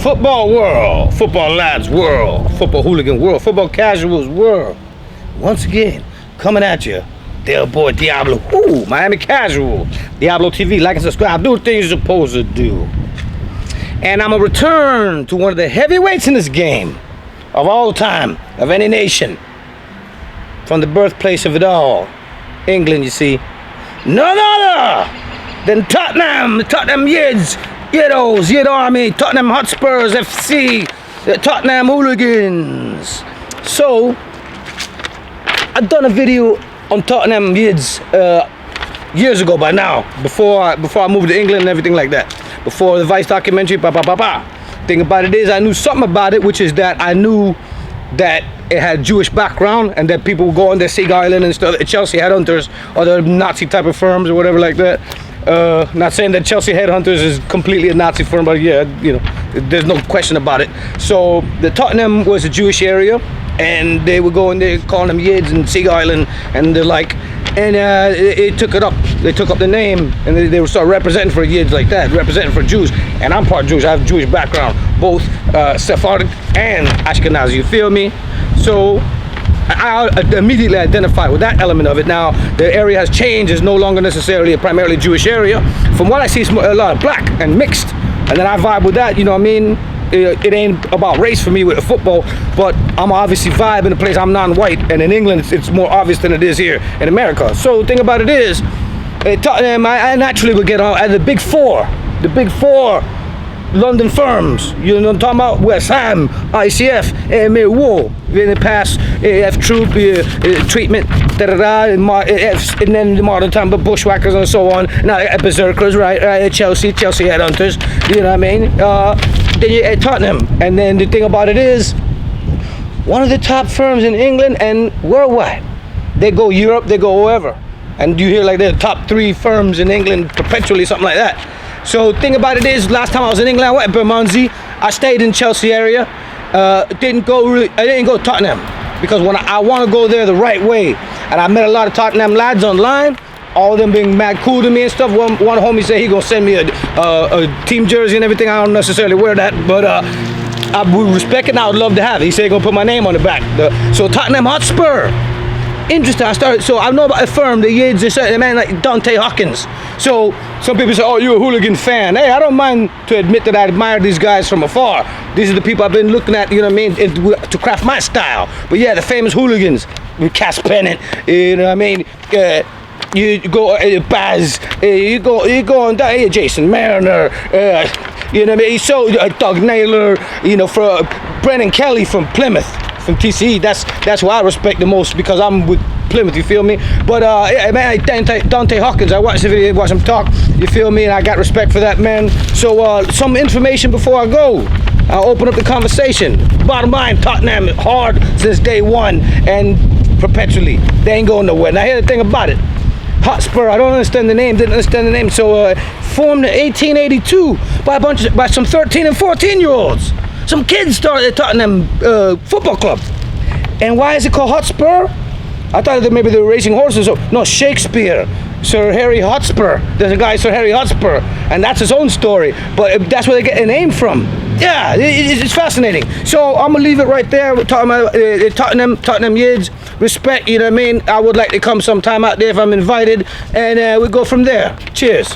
Football world, football lads world, football hooligan world, football casuals world. Once again, coming at you, their boy Diablo. Ooh, Miami Casual. Diablo TV, like and subscribe, do the things you're supposed to do. And I'm gonna return to one of the heavyweights in this game of all time, of any nation. From the birthplace of it all, England, you see. None other than Tottenham, the Tottenham Yids, Yiddos, Yid Army, Tottenham Hotspurs FC, the Tottenham Hooligans. So, I've done a video on Tottenham Yids years ago by now, before I moved to England and everything like that. Before the Vice documentary, Thing about it is, I knew something about it, which is that I knew that it had Jewish background and that people would go on their Sea Island and stuff, Chelsea Headhunters, other Nazi type of firms or whatever like that. Not saying that Chelsea Headhunters is completely a Nazi firm, but yeah, you know, there's no question about it. So the Tottenham was a Jewish area, and they would go in there calling them Yids and Sea Island, and they're like, and it took it up. They took up the name, and they would start representing for Yids like that, representing for Jews. And I'm part Jewish. I have Jewish background, both Sephardic and Ashkenazi. You feel me? So I immediately identified with that element of it. Now the area has changed; it's no longer necessarily a primarily Jewish area. From what I see, it's a lot of black and mixed, and then I vibe with that. You know what I mean? It ain't about race for me with football, but I'm obviously vibe in a place I'm non-white, and in England it's more obvious than it is here in America. So the thing about it is, Tottenham, I naturally would get on at the big four London firms. You know what I'm talking about? West Ham, ICF, Millwall, in the past, F Troop, treatment, and then the modern time, but Bushwhackers and so on. Now Berserkers, right? Chelsea Headhunters. You know what I mean? Then you at Tottenham, and then the thing about it is, one of the top firms in England and worldwide. They go Europe, they go wherever, and you hear like they're the top 3 firms in England perpetually, something like that. So the thing about it is, last time I was in England, I went to Bermondsey. I stayed in Chelsea area. I didn't go to Tottenham because when I want to go there the right way, and I met a lot of Tottenham lads online. All of them being mad cool to me and stuff. One homie said he gonna send me a team jersey and everything. I don't necessarily wear that, but I would respect it and I would love to have it. He said he gonna put my name on the back. So Tottenham Hotspur. Interesting. So I know about a firm, the Yids, a man like Dante Hawkins. So some people say, oh, you're a hooligan fan. Hey, I don't mind to admit that I admire these guys from afar. These are the people I've been looking at, you know what I mean, to craft my style. But yeah, the famous hooligans with Cass Pennant, you know what I mean. You go Baz, you go on down here, Jason Mariner, you know what I mean. So Doug Naylor, you know, for Brennan Kelly from Plymouth, from TCE. That's who I respect the most because I'm with Plymouth. You feel me? But man, Dante Hawkins, I watched the video, watched him talk. You feel me? And I got respect for that man. So some information before I go. I'll open up the conversation. Bottom line, Tottenham hard since day one and perpetually. They ain't going nowhere. Now here's the thing about it. Hotspur, I don't understand the name, didn't understand the name. So formed in 1882 by some 13 and 14-year-olds. Some kids started at Tottenham Football Club. And why is it called Hotspur? I thought that maybe they were racing horses. No, Shakespeare, Sir Harry Hotspur. There's a guy, Sir Harry Hotspur, and that's his own story. But that's where they get a name from. Yeah, it's fascinating. So I'm gonna leave it right there. We're talking about Tottenham Yids. Respect, you know what I mean? I would like to come sometime out there if I'm invited, and we go from there. Cheers.